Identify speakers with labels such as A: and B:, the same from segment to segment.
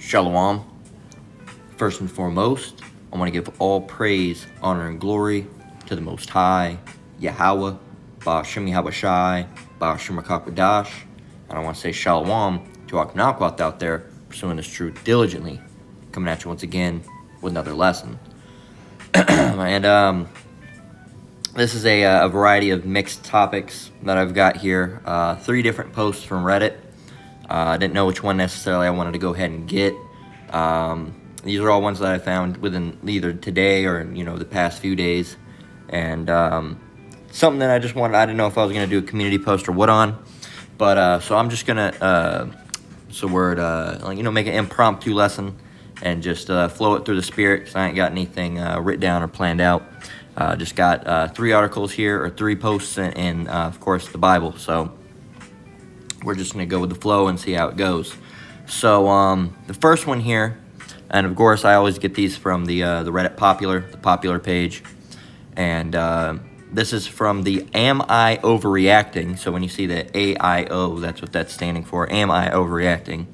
A: Shalom. First and foremost, I want to give all praise, honor, and glory to the Most High, Yahweh, Ba'ashem Yahabashai, Ba'ashem Akakwadash. And I want to say Shalom to our Knockout out there, pursuing this truth diligently, coming at you once again with another lesson. And this is a variety of mixed topics that I've got here. 3 different posts from Reddit. I didn't know which one necessarily I wanted to go ahead and get. These are all ones that I found within either today or, the past few days. And something that I just wanted, I didn't know if I was going to do a community post or what on. But so I'm just going to, make an impromptu lesson and just flow it through the spirit, because I ain't got anything written down or planned out. Just got 3 articles here, or 3 posts in of course, the Bible. So we're just going to go with the flow and see how it goes. So the first one here, and of course I always get these from the Reddit popular page, and this is from the Am I Overreacting? So when you see the AIO, that's what that's standing for, Am I Overreacting?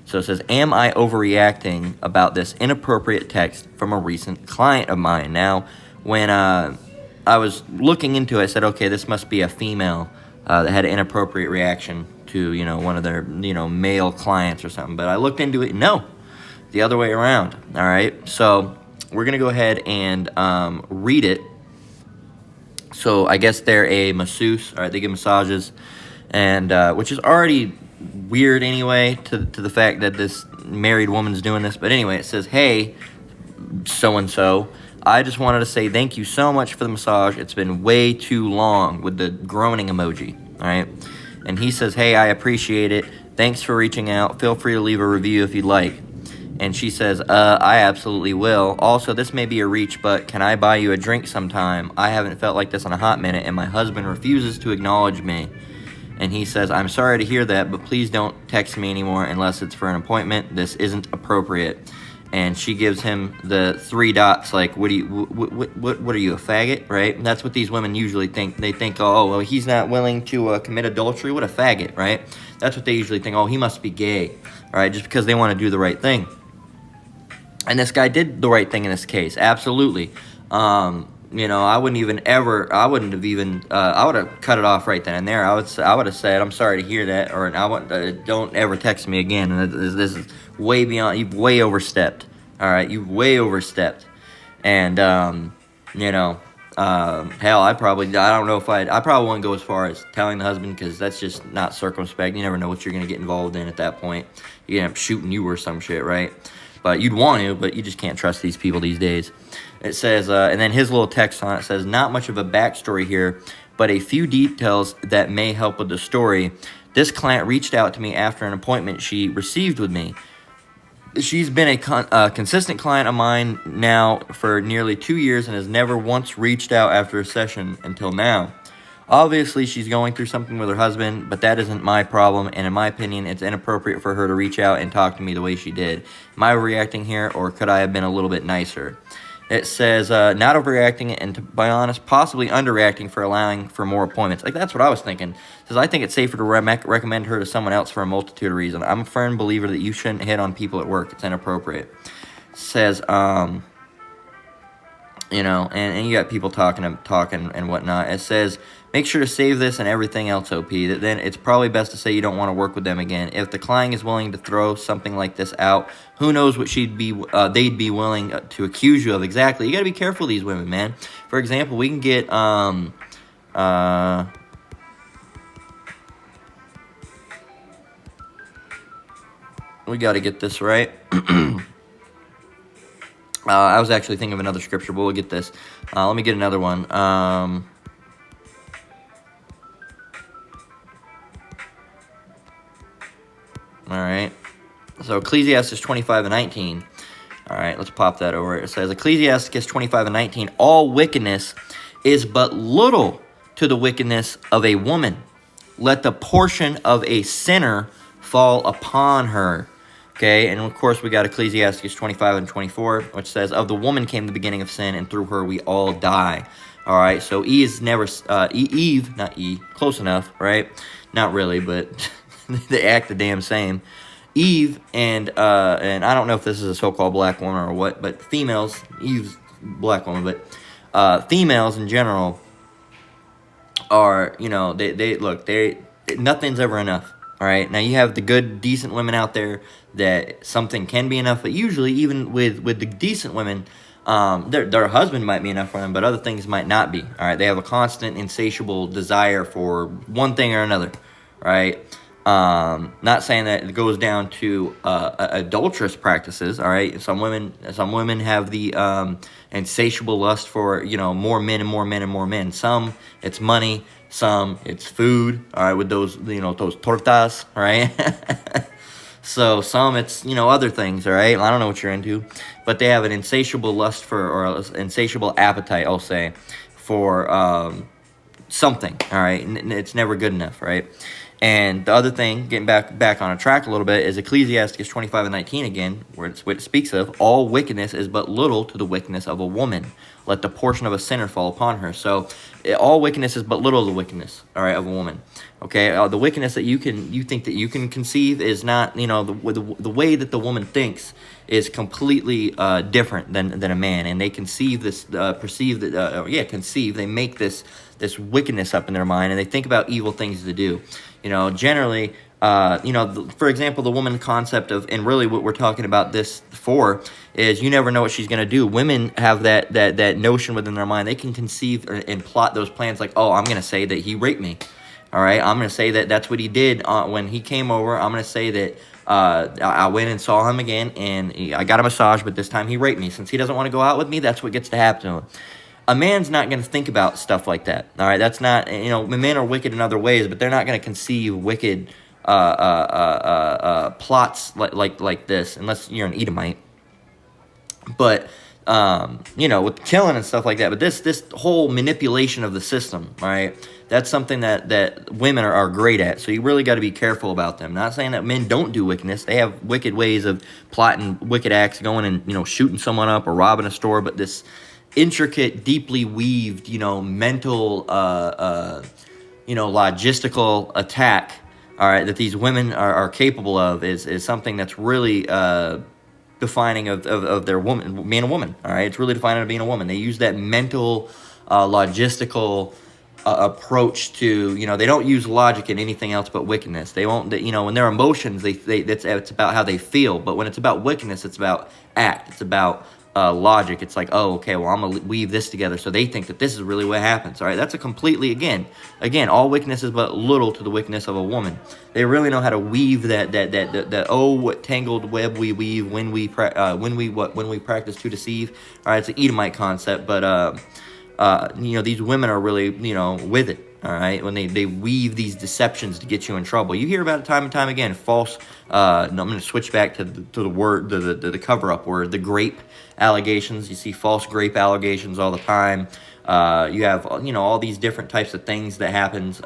A: So it says, am I overreacting about this inappropriate text from a recent client of mine? Now, when I was looking into it, I said, okay, this must be a female that had an inappropriate reaction to, one of their, male clients or something. But I looked into it, no, the other way around, all right? So we're going to go ahead and read it. So I guess they're a masseuse, all right, they give massages, and which is already weird anyway, to the fact that this married woman's doing this. But anyway, it says, hey, so-and-so, I just wanted to say thank you so much for the massage. It's been way too long, with the groaning emoji, all right? And he says, hey, I appreciate it. Thanks for reaching out. Feel free to leave a review if you'd like. And she says, I absolutely will. Also, this may be a reach, but can I buy you a drink sometime? I haven't felt like this in a hot minute, and my husband refuses to acknowledge me. And he says, I'm sorry to hear that, but please don't text me anymore unless it's for an appointment. This isn't appropriate. And she gives him the 3 dots, like, what are you, a faggot, right? And that's what these women usually think. They think, oh, well, he's not willing to commit adultery. What a faggot, right? That's what they usually think. Oh, he must be gay, all right, just because they want to do the right thing. And this guy did the right thing in this case, absolutely. I would have cut it off right then and there. I would have said, I'm sorry to hear that, or don't ever text me again. And this is way beyond, you've way overstepped. All right, you've way overstepped. And, hell, I probably wouldn't go as far as telling the husband, because that's just not circumspect. You never know what you're going to get involved in at that point. You end up shooting you or some shit, right? But you'd want to, but you just can't trust these people these days. It says, and then his little text on it says, not much of a backstory here, but a few details that may help with the story. This client reached out to me after an appointment she received with me. She's been a consistent client of mine now for nearly 2 years and has never once reached out after a session until now. Obviously, she's going through something with her husband, but that isn't my problem, and in my opinion, it's inappropriate for her to reach out and talk to me the way she did. Am I overreacting here, or could I have been a little bit nicer? It says, not overreacting, and to be honest, possibly underreacting for allowing for more appointments. Like, that's what I was thinking. It says, I think it's safer to recommend her to someone else for a multitude of reasons. I'm a firm believer that you shouldn't hit on people at work. It's inappropriate. It says, and you got people talking and whatnot. It says, make sure to save this and everything else, OP. Then it's probably best to say you don't want to work with them again. If the client is willing to throw something like this out, who knows what they'd be willing to accuse you of exactly. You got to be careful of these women, man. For example, we can get we got to get this right. I was actually thinking of another scripture, but we'll get this. Let me get another one. All right. So Ecclesiastes 25:19. All right, let's pop that over. It says, Ecclesiastes 25:19, all wickedness is but little to the wickedness of a woman. Let the portion of a sinner fall upon her. Okay, and of course we got Ecclesiastes 25:24, which says, of the woman came the beginning of sin, and through her we all die. All right, so Eve, close enough, right? Not really, but they act the damn same. Eve and I don't know if this is a so-called black woman or what, but females, Eve's black woman, but females in general are, they look, nothing's ever enough. All right, now you have the good, decent women out there that something can be enough, but usually even with the decent women, their husband might be enough for them, but other things might not be. All right, they have a constant, insatiable desire for one thing or another. Right. Not saying that it goes down to adulterous practices. All right, some women have the insatiable lust for more men and more men and more men. Some it's money, some it's food. All right, with those those tortas. All right. So some it's other things. All right, I don't know what you're into, but they have an insatiable lust for, or insatiable appetite, I'll say, for something. All right, it's never good enough. Right. And the other thing, getting back on a track a little bit, is Ecclesiastes 25:19 again, where it speaks of, all wickedness is but little to the wickedness of a woman. Let the portion of a sinner fall upon her. So all wickedness is but little of the wickedness, all right, of a woman. Okay, the wickedness that you think that you can conceive is not, the way that the woman thinks is completely different than a man, and they conceive this, conceive. They make this wickedness up in their mind, and they think about evil things to do. Generally, for example, the woman concept of, and really what we're talking about this for, is you never know what she's going to do. Women have that notion within their mind. They can conceive and plot those plans like, oh, I'm going to say that he raped me. All right, I'm going to say that that's what he did when he came over. I'm going to say that I went and saw him again, and I got a massage, but this time he raped me. Since he doesn't want to go out with me, that's what gets to happen to him. A man's not going to think about stuff like that. All right, that's not, men are wicked in other ways, but they're not going to conceive wicked plots like this, unless you're an Edomite. But with killing and stuff like that. But this whole manipulation of the system, all right, that's something that women are great at. So you really got to be careful about them. Not saying that men don't do wickedness. They have wicked ways of plotting wicked acts, going and shooting someone up or robbing a store. But this intricate, deeply weaved, mental, logistical attack, all right, that these women are capable of is something that's really defining of their woman, being a woman. All right, it's really defining of being a woman. They use that mental, logistical approach to, they don't use logic in anything else but wickedness. They won't, when their emotions, it's about how they feel. But when it's about wickedness, it's about act. It's about logic. It's like, oh, okay, well, I'm gonna weave this together, so they think that this is really what happens. All right, that's a completely, again, all wickedness is but little to the wickedness of a woman. They really know how to weave that oh, what tangled web we weave when we practice to deceive. All right, it's an Edomite concept, but these women are really, with it. All right, when they weave these deceptions to get you in trouble. You hear about it time and time again. False. I'm going to switch back to the word, the cover-up word, the grape allegations. You see false grape allegations all the time. You have all these different types of things that happens.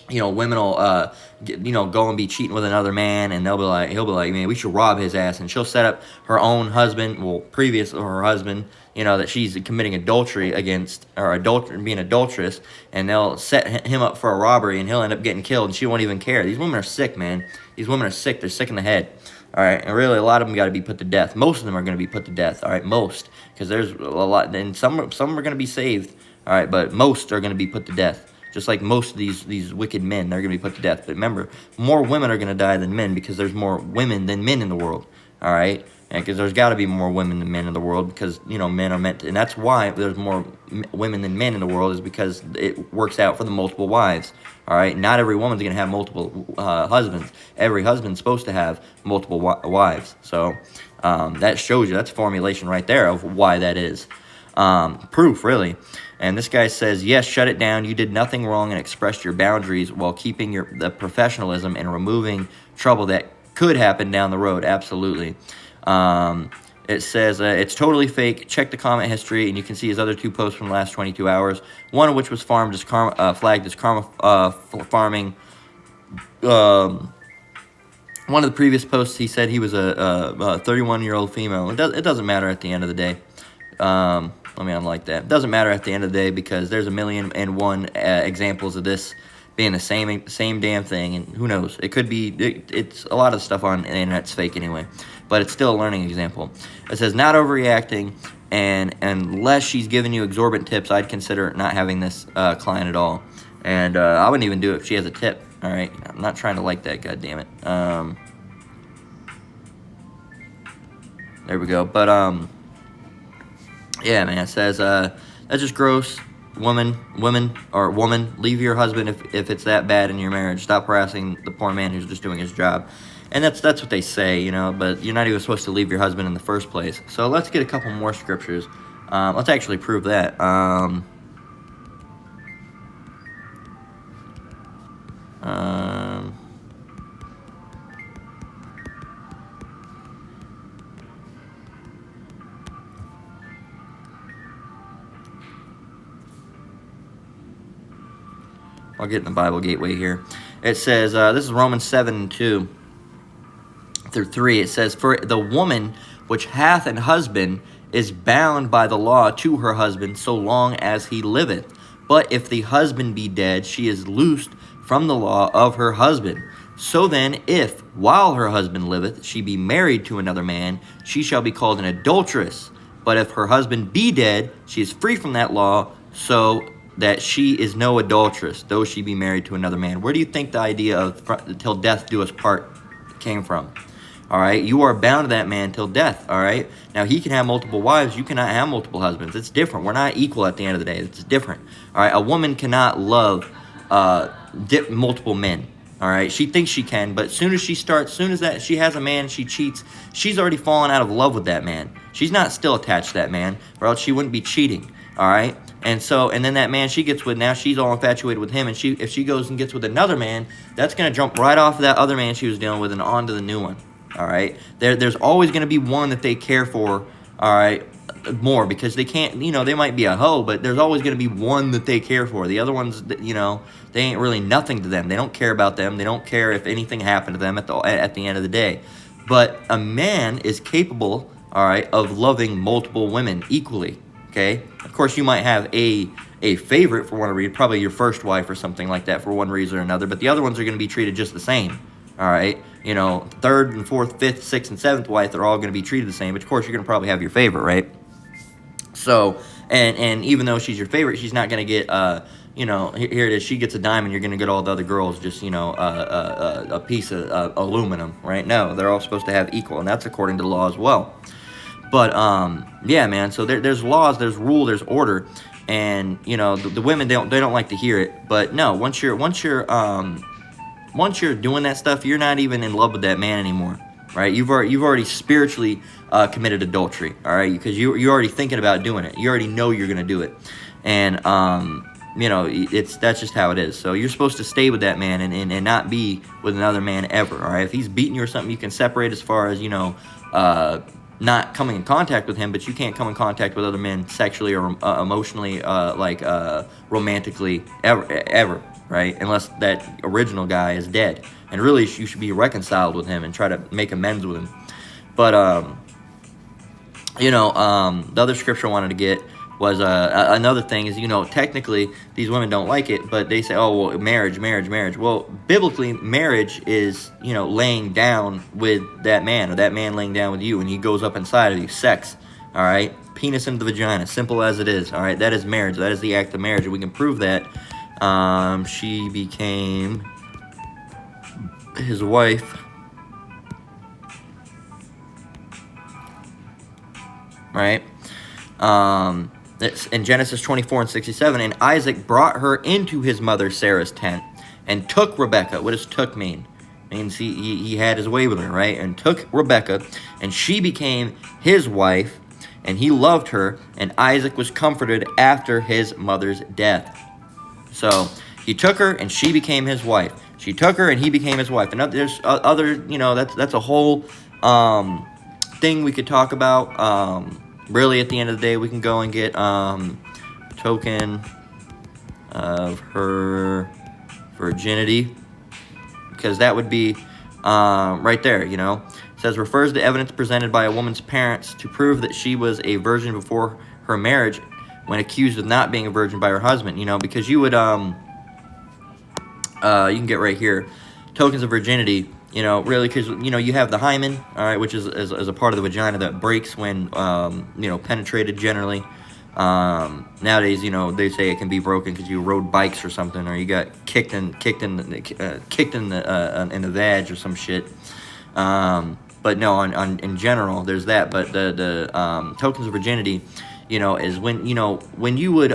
A: Women will go and be cheating with another man, and he'll be like, man, we should rob his ass, and she'll set up her own husband, her husband, that she's committing adultery against, or being adulteress, and they'll set him up for a robbery, and he'll end up getting killed, and she won't even care. These women are sick, man. These women are sick. They're sick in the head. All right, and really, a lot of them got to be put to death. Most of them are going to be put to death. All right, most, because there's a lot, and some are going to be saved. All right, but most are going to be put to death. Just like most of these wicked men, they're going to be put to death. But remember, more women are going to die than men, because there's more women than men in the world. All right, and because there's got to be more women than men in the world, because men are meant to, and that's why there's more women than men in the world, is because it works out for the multiple wives. All right, not every woman's going to have multiple husbands. Every husband's supposed to have multiple wives. So that shows you, that's formulation right there of why that is. Proof, really. And this guy says, yes, shut it down. You did nothing wrong and expressed your boundaries while keeping the professionalism and removing trouble that could happen down the road. Absolutely. It says, it's totally fake. Check the comment history, and you can see his other 2 posts from the last 22 hours, one of which was flagged as karma farming. One of the previous posts, he said he was a 31-year-old female. It doesn't matter at the end of the day. Let me unlike that. It doesn't matter at the end of the day, because there's 1,000,001 examples of this being the same damn thing, and who knows? It could be. It's a lot of stuff on the internet's fake anyway, but it's still a learning example. It says not overreacting, and unless she's giving you exorbitant tips, I'd consider not having this client at all. And I wouldn't even do it if she has a tip. All right, I'm not trying to like that. God damn it. There we go. But yeah, man. It says that's just gross. Woman, leave your husband if it's that bad in your marriage. Stop harassing the poor man who's just doing his job. And that's what they say, you know, but you're not even supposed to leave your husband in the first place. So let's get a couple more scriptures. Let's actually prove that. I'll get in the Bible Gateway here. It says, this is Romans 7:2 through 3. It says, for the woman which hath an husband is bound by the law to her husband so long as he liveth. But if the husband be dead, she is loosed from the law of her husband. So then, if, while her husband liveth, she be married to another man, she shall be called an adulteress. But if her husband be dead, she is free from that law, so that she is no adulteress, though she be married to another man. Where do you think the idea of till death do us part came from? All right, you are bound to that man till death. All right, now he can have multiple wives, you cannot have multiple husbands. It's different. We're not equal at the end of the day. It's different. All right, a woman cannot love multiple men. All right, she thinks she can, but soon as that she has a man, she cheats. She's already fallen out of love with that man. She's not still attached to that man, or else she wouldn't be cheating. All right. And then that man she gets with, now she's all infatuated with him, and if she goes and gets with another man, that's going to jump right off of that other man she was dealing with and on to the new one. All right, there's always going to be one that they care for, all right, more, because they can't, you know, they might be a hoe, but there's always going to be one that they care for. The other ones, you know, they ain't really nothing to them. They don't care about them. They don't care if anything happened to them at the end of the day. But a man is capable, all right, of loving multiple women equally. Okay, of course you might have a favorite for one reason, probably your first wife or something like that for one reason or another, but the other ones are going to be treated just the same. All right, you know, third and fourth, fifth, sixth, and seventh wife, they're all going to be treated the same, but of course you're going to probably have your favorite, right? So, and even though she's your favorite, she's not going to get, you know, here it is, she gets a diamond, you're going to get all the other girls just, you know, a piece of aluminum, right? No, they're all supposed to have equal, and that's according to the law as well. But yeah, man. So there's laws, there's rule, there's order, and you know the women they don't like to hear it. But no, once you're doing that stuff, you're not even in love with that man anymore, right? You've already spiritually committed adultery, all right? Because you're already thinking about doing it. You already know you're gonna do it, and you know that's just how it is. So you're supposed to stay with that man and not be with another man ever, all right? If he's beating you or something, you can separate as far as, you know, not coming in contact with him, but you can't come in contact with other men sexually or emotionally, romantically, ever, right? Unless that original guy is dead. And really, you should be reconciled with him and try to make amends with him. But, you know, the other scripture I wanted to get was another thing is, you know, technically these women don't like it, but they say, oh, well, marriage. Well, biblically, marriage is, you know, laying down with that man, or that man laying down with you, and he goes up inside of you. Sex, all right? Penis into the vagina, simple as it is, all right? That is marriage. That is the act of marriage, and we can prove that. She became his wife, right? It's in Genesis 24:67, and Isaac brought her into his mother Sarah's tent and took Rebekah. What does took mean? It means he had his way with her, right? And took Rebekah, and she became his wife, and he loved her, and Isaac was comforted after his mother's death. So he took her, and she became his wife. She took her, and he became his wife. And there's other, you know, that's a whole thing we could talk about. Really, at the end of the day, we can go and get token of her virginity, because that would be right there, you know. It says, refers to evidence presented by a woman's parents to prove that she was a virgin before her marriage when accused of not being a virgin by her husband, you know, because you would, you can get right here, tokens of virginity. You know, really, because you have the hymen, all right, which is a part of the vagina that breaks when penetrated generally. Nowadays, they say it can be broken because you rode bikes or something, or you got kicked in the vag or some shit. But no, in general, there's that. But the tokens of virginity, is when you would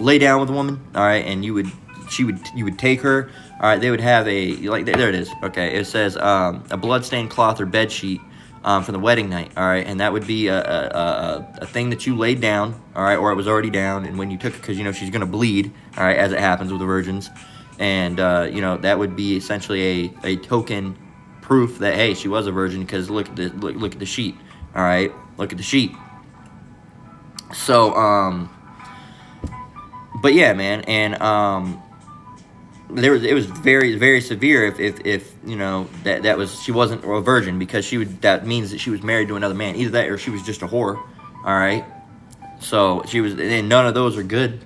A: lay down with a woman, all right, and you would take her, all right. They would have there it is. Okay, it says a bloodstained cloth or bed sheet for the wedding night, all right, and that would be a thing that you laid down, all right, or it was already down, and when you took it, because she's gonna bleed, all right, as it happens with the virgins, and that would be essentially a token proof that, hey, she was a virgin, because look at the sheet, all right, look at the sheet. So but yeah, man, and it was very, very severe if that was, she wasn't a virgin, because that means that she was married to another man, either that or she was just a whore, all right. So she was, and none of those are good.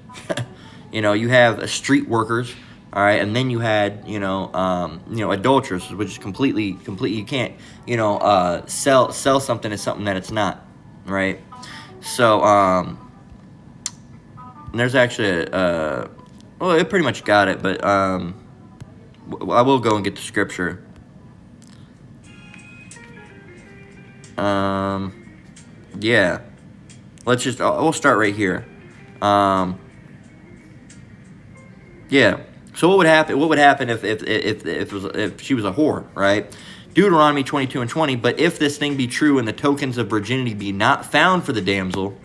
A: You have street workers, all right, and then you had adulterers, which is completely you can't sell something as something that it's not, right? So there's actually well, it pretty much got it, but I will go and get the scripture. Yeah, we'll start right here. Yeah. So what would happen? What would happen if she was a whore, right? Deuteronomy 22:20. But if this thing be true, and the tokens of virginity be not found for the damsel,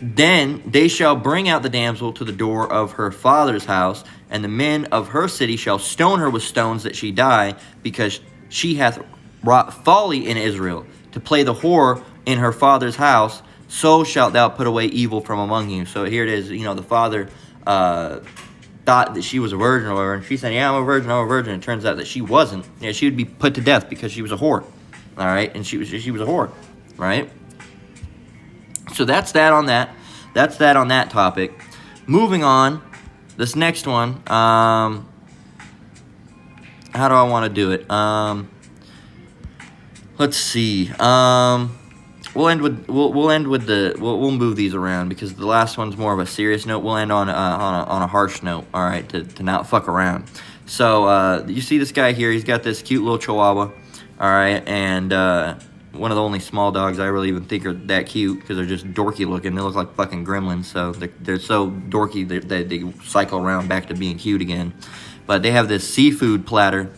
A: then they shall bring out the damsel to the door of her father's house, and the men of her city shall stone her with stones that she die, because she hath wrought folly in Israel, to play the whore in her father's house. So shalt thou put away evil from among you. So here it is. The father thought that she was a virgin or whatever, and she said, yeah, I'm a virgin. It turns out that she wasn't. Yeah, she would be put to death because she was a whore, all right, and she was a whore, right? So that's that on that. That's that on that topic. Moving on, this next one. How do I want to do it? Let's see. We'll move these around, because the last one's more of a serious note. We'll end on a harsh note, all right, to not fuck around. So you see this guy here? He's got this cute little Chihuahua, all right, and one of the only small dogs I really even think are that cute, because they're just dorky looking. They look like fucking gremlins, so they're so dorky that they cycle around back to being cute again. But they have this seafood platter,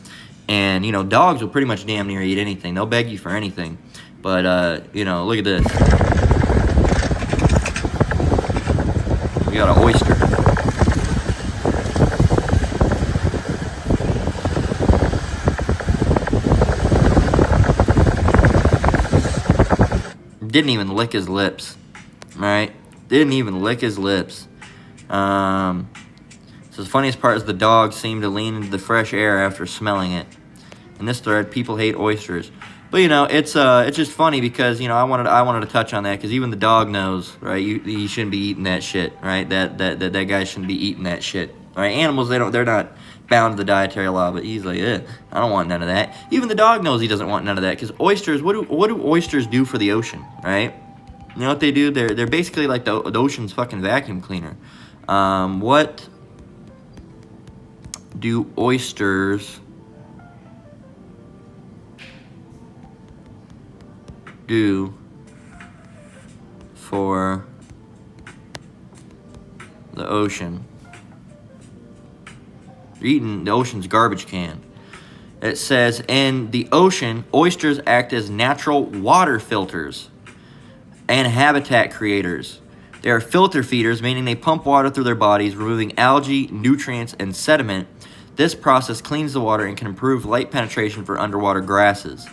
A: and dogs will pretty much damn near eat anything. They'll beg you for anything. But look at this. We got an oyster. Didn't even lick his lips, right? Didn't even lick his lips. So the funniest part is the dog seemed to lean into the fresh air after smelling it. In this thread, people hate oysters. But it's just funny, because I wanted to touch on that, because even the dog knows, right? You shouldn't be eating that shit, right? That guy shouldn't be eating that shit, right? Animals, they're not bound to the dietary law, but he's like, I don't want none of that. Even the dog knows he doesn't want none of that, because oysters, what do oysters do for the ocean, right? You know what they do? They're basically like the ocean's fucking vacuum cleaner. What do oysters do for the ocean? You're eating the ocean's garbage can. It says, in the ocean, oysters act as natural water filters and habitat creators. They are filter feeders, meaning they pump water through their bodies, removing algae, nutrients, and sediment. This process cleans the water and can improve light penetration for underwater grasses.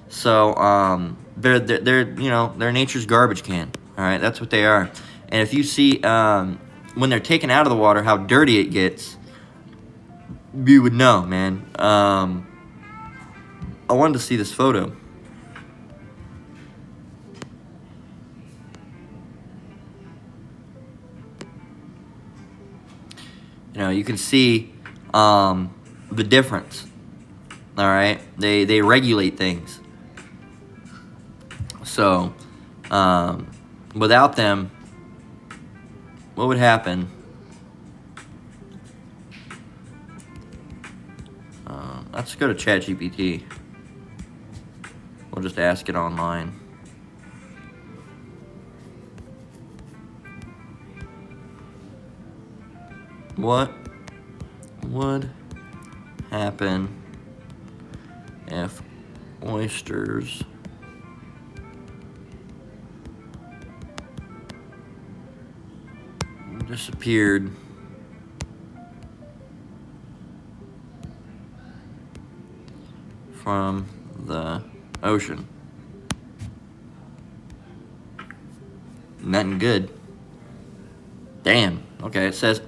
A: So they're nature's garbage can. All right, that's what they are. And if you see when they're taken out of the water how dirty it gets, you would know, man. I wanted to see this photo. And You can see the difference. All right, they regulate things. So without them, what would happen? Let's go to ChatGPT. We'll just ask it online. What would happen if oysters disappeared from the ocean? Nothing good. Damn. Okay, it says,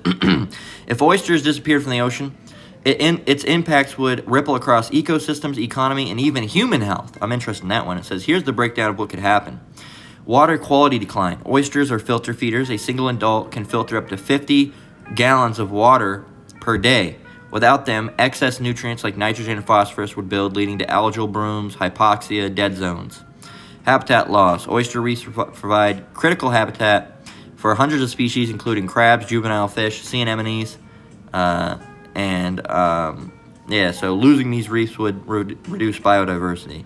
A: if oysters disappeared from the ocean, its impacts would ripple across ecosystems, economy, and even human health. I'm interested in that one. It says, here's the breakdown of what could happen. Water quality decline. Oysters are filter feeders. A single adult can filter up to 50 gallons of water per day. Without them, excess nutrients like nitrogen and phosphorus would build, leading to algal blooms, hypoxia, dead zones. Habitat loss. Oyster reefs provide critical habitat for hundreds of species, including crabs, juvenile fish, sea anemones, so losing these reefs would reduce biodiversity.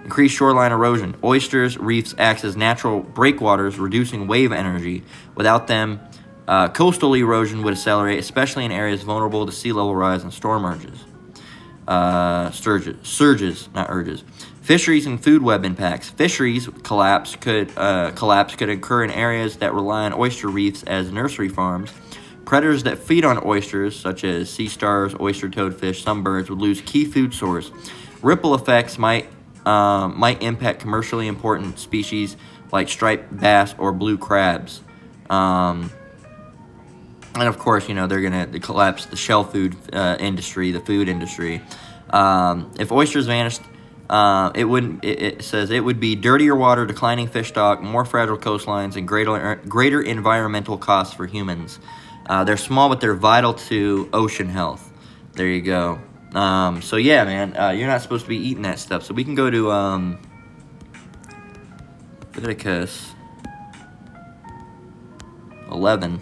A: Increased shoreline erosion. Oysters, reefs act as natural breakwaters, reducing wave energy. Without them, coastal erosion would accelerate, especially in areas vulnerable to sea level rise and storm surges, not urges. Fisheries and food web impacts. Fisheries collapse could occur in areas that rely on oyster reefs as nursery farms. Predators that feed on oysters, such as sea stars, oyster toadfish, some birds, would lose key food source. Ripple effects might impact commercially important species like striped bass or blue crabs. And of course, they're going to collapse the shell food industry, the food industry. If oysters vanished, it says it would be dirtier water, declining fish stock, more fragile coastlines, and greater environmental costs for humans. They're small, but they're vital to ocean health. There you go. So yeah, man, you're not supposed to be eating that stuff. So we can go to Leviticus 11.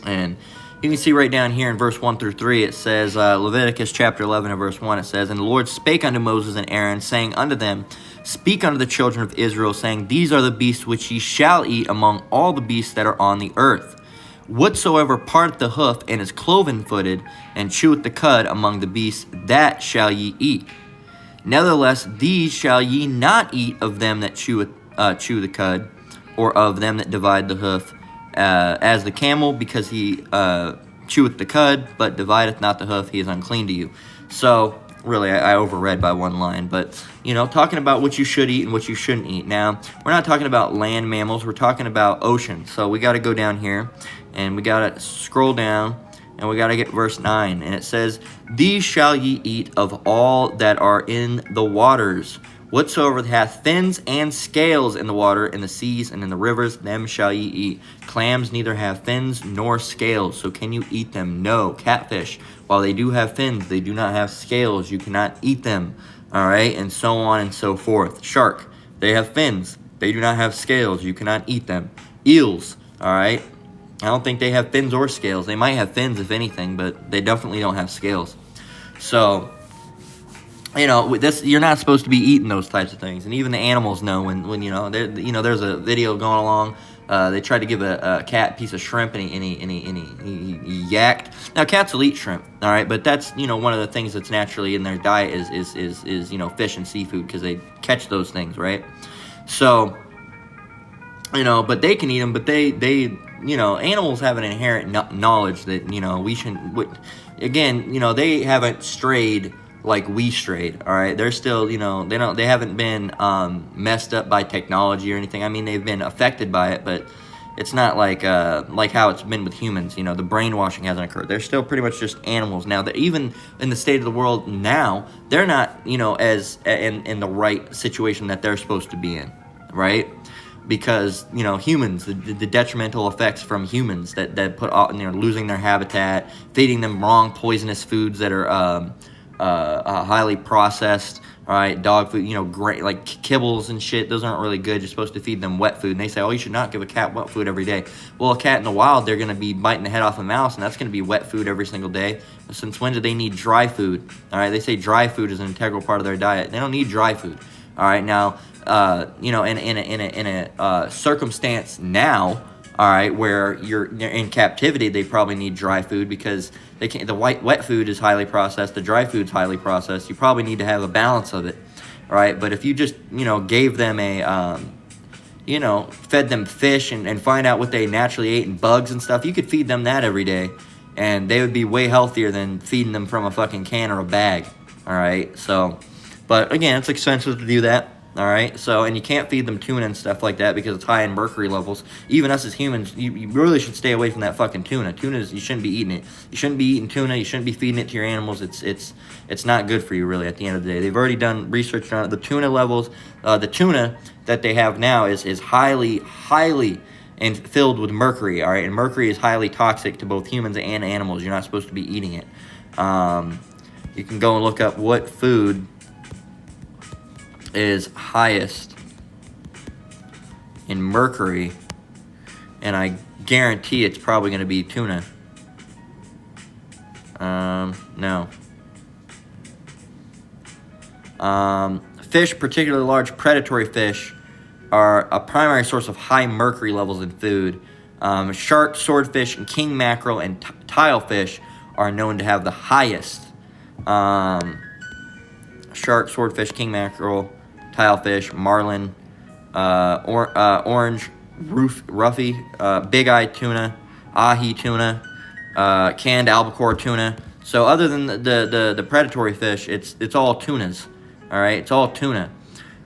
A: And you can see right down here in verse 1 through 3, it says, Leviticus chapter 11 and verse 1, it says, And the Lord spake unto Moses and Aaron, saying unto them, Speak unto the children of Israel, saying, These are the beasts which ye shall eat among all the beasts that are on the earth. Whatsoever parteth the hoof and is cloven-footed, and cheweth the cud among the beasts, that shall ye eat. Nevertheless, these shall ye not eat of them that chew the cud, or of them that divide the hoof, as the camel, because he cheweth the cud, but divideth not the hoof, he is unclean to you. So, really, I overread by one line, but, talking about what you should eat and what you shouldn't eat. Now, we're not talking about land mammals, we're talking about ocean. So we got to go down here, and we got to scroll down, and we got to get verse 9, and it says, These shall ye eat of all that are in the waters. Whatsoever hath fins and scales in the water, in the seas, and in the rivers, them shall ye eat. Clams neither have fins nor scales, so can you eat them? No. Catfish, while they do have fins, they do not have scales. You cannot eat them. All right, and so on and so forth. Shark, they have fins. They do not have scales. You cannot eat them. Eels, all right. I don't think they have fins or scales. They might have fins, if anything, but they definitely don't have scales. So, this, you're not supposed to be eating those types of things, and even the animals know when there's a video going along. They tried to give a cat a piece of shrimp, and he yacked. Now cats will eat shrimp, all right, but that's one of the things that's naturally in their diet is fish and seafood, because they catch those things, right? So but they can eat them, but they animals have an inherent knowledge that we shouldn't. Again, they haven't strayed like we strayed, all right? They're still, they haven't been messed up by technology or anything. I mean, they've been affected by it, but it's not like how it's been with humans. The brainwashing hasn't occurred. They're still pretty much just animals now. That even in the state of the world now, they're not, as in the right situation that they're supposed to be in, right? because, you know, humans, the detrimental effects from humans that put out, you know, losing their habitat, feeding them wrong poisonous foods that are highly processed. All right, dog food, you know, great, like kibbles and shit, those aren't really good. You're supposed to feed them wet food. And they say, oh, you should not give a cat wet food every day. Well, a cat in the wild, they're going to be biting the head off a mouse, and that's going to be wet food every single day. Since when do they need dry food? All right, they say dry food is an integral part of their diet. They don't need dry food. All right, now, you know, in a circumstance now, all right, where you're in captivity, they probably need dry food because they can't. The wet food is highly processed. The dry food's highly processed. You probably need to have a balance of it, all right. But if you just, you know, gave them a, you know, fed them fish and find out what they naturally ate and bugs and stuff, you could feed them that every day, and they would be way healthier than feeding them from a fucking can or a bag, all right. So, but again, it's expensive to do that. All right, so, and you can't feed them tuna and stuff like that because it's high in mercury levels. Even us as humans, you really should stay away from that fucking tuna. You shouldn't be eating it. You shouldn't be eating tuna. You shouldn't be feeding it to your animals. It's not good for you, really, at the end of the day. They've already done research on it. The tuna levels, the tuna that they have now is highly and filled with mercury, all right? And mercury is highly toxic to both humans and animals. You're not supposed to be eating it. You can go and look up what food is highest in mercury, and I guarantee it's probably going to be tuna. No. Fish, particularly large predatory fish, are a primary source of high mercury levels in food. Shark, swordfish, and king mackerel and tilefish are known to have the highest. Shark, swordfish, king mackerel, tilefish, marlin, orange, roughy, big-eyed tuna, ahi tuna, canned albacore tuna. So other than the predatory fish, it's all tunas. All right, it's all tuna.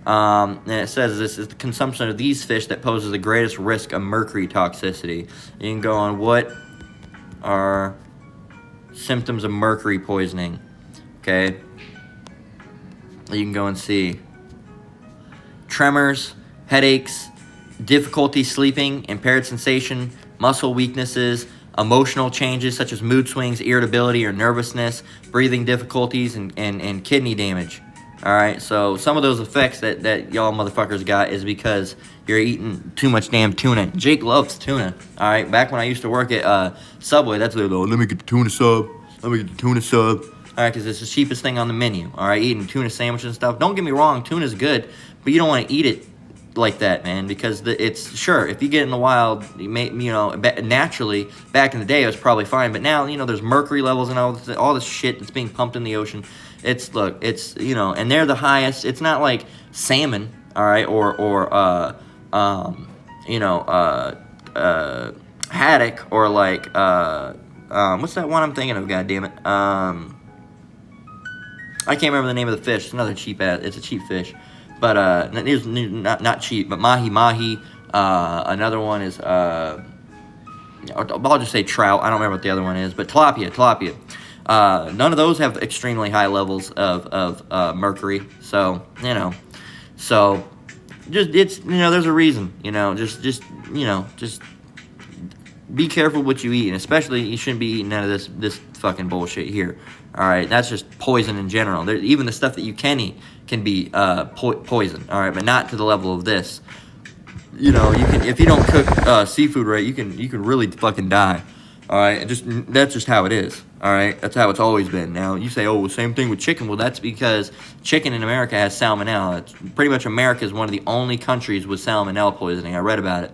A: And it says this is the consumption of these fish that poses the greatest risk of mercury toxicity. You can go on what are symptoms of mercury poisoning. Okay. You can go and see tremors, headaches, difficulty sleeping, impaired sensation, muscle weaknesses, emotional changes such as mood swings, irritability or nervousness, breathing difficulties, and kidney damage. All right, so some of those effects that y'all motherfuckers got is because you're eating too much damn tuna. Jake loves tuna. All right, back when I used to work at Subway, that's what they go, let me get the tuna sub. Let me get the tuna sub. All right, because it's the cheapest thing on the menu. All right, eating tuna sandwiches and stuff. Don't get me wrong, tuna's good, but you don't want to eat it like that, man, because it's sure if you get in the wild, you may, you know, naturally back in the day it was probably fine, but now, you know, there's mercury levels and all this shit that's being pumped in the ocean. It's you know, and they're the highest. It's not like salmon, all right, or you know, haddock, or like what's that one I'm thinking of? God damn it. I can't remember the name of the fish. It's another cheap ass. It's a cheap fish, but it's not cheap. But mahi. Another one is I'll just say trout. I don't remember what the other one is, but tilapia. None of those have extremely high levels of mercury. So you know, it's you know, there's a reason. You know, just be careful what you eat, and especially you shouldn't be eating none of this fucking bullshit here. All right, that's just poison in general. Even the stuff that you can eat can be poison. All right, but not to the level of this. You know, you can, if you don't cook seafood right, you can really fucking die. All right, that's just how it is. All right, that's how it's always been. Now you say, oh, same thing with chicken. Well, that's because chicken in America has salmonella. It's pretty much America is one of the only countries with salmonella poisoning. I read about it.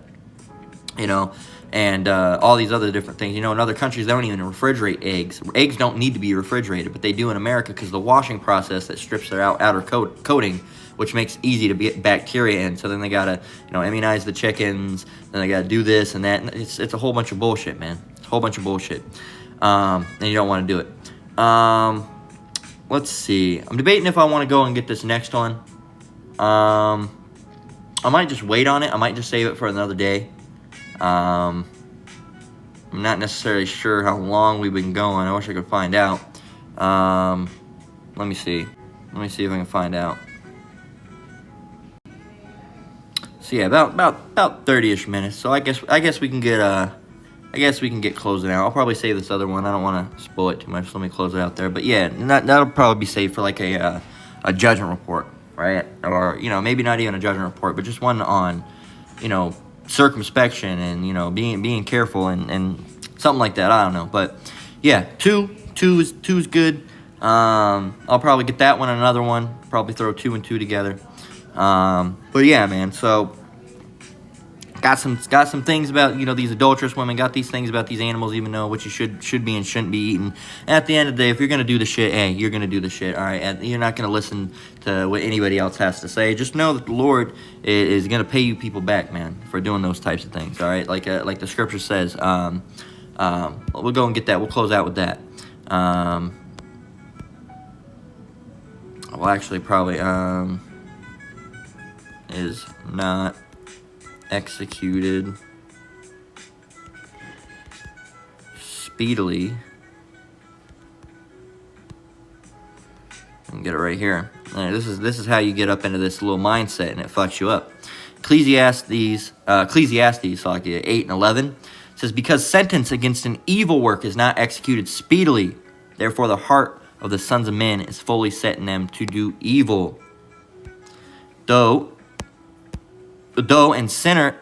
A: You know. And all these other different things. You know, in other countries, they don't even refrigerate eggs. Eggs don't need to be refrigerated, but they do in America because the washing process that strips their outer coating, which makes it easy to get bacteria in. So then they got to, you know, immunize the chickens, then they got to do this and that. And it's a whole bunch of bullshit, man. It's a whole bunch of bullshit. And you don't want to do it. Let's see. I'm debating if I want to go and get this next one. I might just wait on it. I might just save it for another day. I'm not necessarily sure how long we've been going. I wish I could find out. Let me see. Let me see if I can find out. So yeah, about 30-ish minutes. So I guess we can get closing out. I'll probably save this other one. I don't want to spoil it too much. So let me close it out there. But yeah, that'll probably be saved for like a judgment report, right? Or maybe not even a judgment report, but just one on circumspection and being careful and something like that. I don't know, but yeah, two is good. I'll probably get that one and another one. Probably throw 2 and 2 together. But yeah, man. So got some things about these adulterous women. Got these things about these animals, even though what you should be and shouldn't be eating. And at the end of the day, if you're gonna do the shit, hey, you're gonna do the shit. All right, and you're not gonna listen to what anybody else has to say. Just know that the Lord is gonna pay you people back, man, for doing those types of things. All right, like the scripture says. We'll go and get that. We'll close out with that. Well, actually, probably is not executed speedily. And get it right here. All right, this is how you get up into this little mindset, and it fucks you up. Ecclesiastes, like 8 and 11 says, because sentence against an evil work is not executed speedily, therefore the heart of the sons of men is fully set in them to do evil. Though a sinner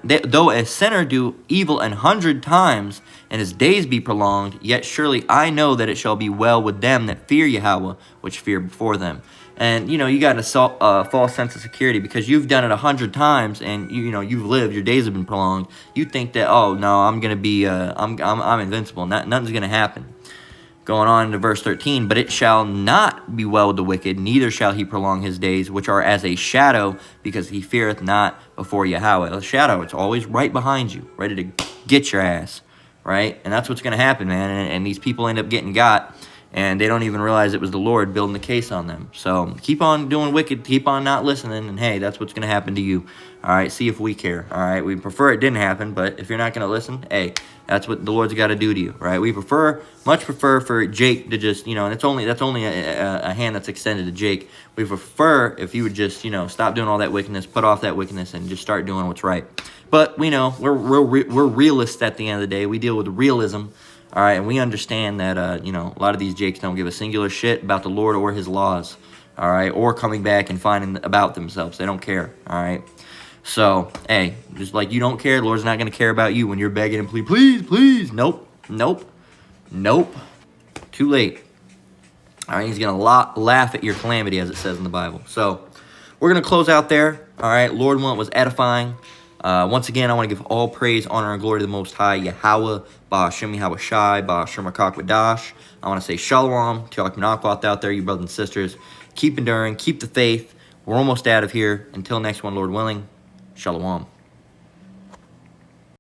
A: do evil 100 times, and his days be prolonged, yet surely I know that it shall be well with them that fear Yahweh, which fear before them. And you got a false sense of security because you've done it 100 times, and you've lived. Your days have been prolonged. You think that, oh no, I'm gonna be I'm invincible. Nothing's gonna happen. Going on into verse 13, but it shall not be well with the wicked, neither shall he prolong his days, which are as a shadow, because he feareth not before Yahweh. A shadow, it's always right behind you, ready to get your ass, right? And that's what's going to happen, man. And these people end up getting got, and they don't even realize it was the Lord building the case on them. So keep on doing wicked, keep on not listening, and hey, that's what's going to happen to you. All right, see if we care. All right, we prefer it didn't happen, but if you're not going to listen, hey, that's what the Lord's got to do to you, right? We much prefer for Jake to just, and that's only a hand that's extended to Jake. We prefer if you would just, stop doing all that wickedness, put off that wickedness, and just start doing what's right. But we know we're realists at the end of the day. We deal with realism, all right, and we understand that, a lot of these Jakes don't give a singular shit about the Lord or his laws, all right, or coming back and finding about themselves. They don't care, all right. So, hey, just like you don't care, the Lord's not going to care about you when you're begging him, please. Nope. Too late. All right, he's going to laugh at your calamity, as it says in the Bible. So, we're going to close out there. All right, Lord willing, it was edifying. Once again, I want to give all praise, honor, and glory to the Most High, Yahweh, Ba'ashem Yahweh Shai, Ba'ashem Rakak. I want to say shalom to all Knockout out there, you brothers and sisters. Keep enduring, keep the faith. We're almost out of here. Until next one, Lord willing. Shalom.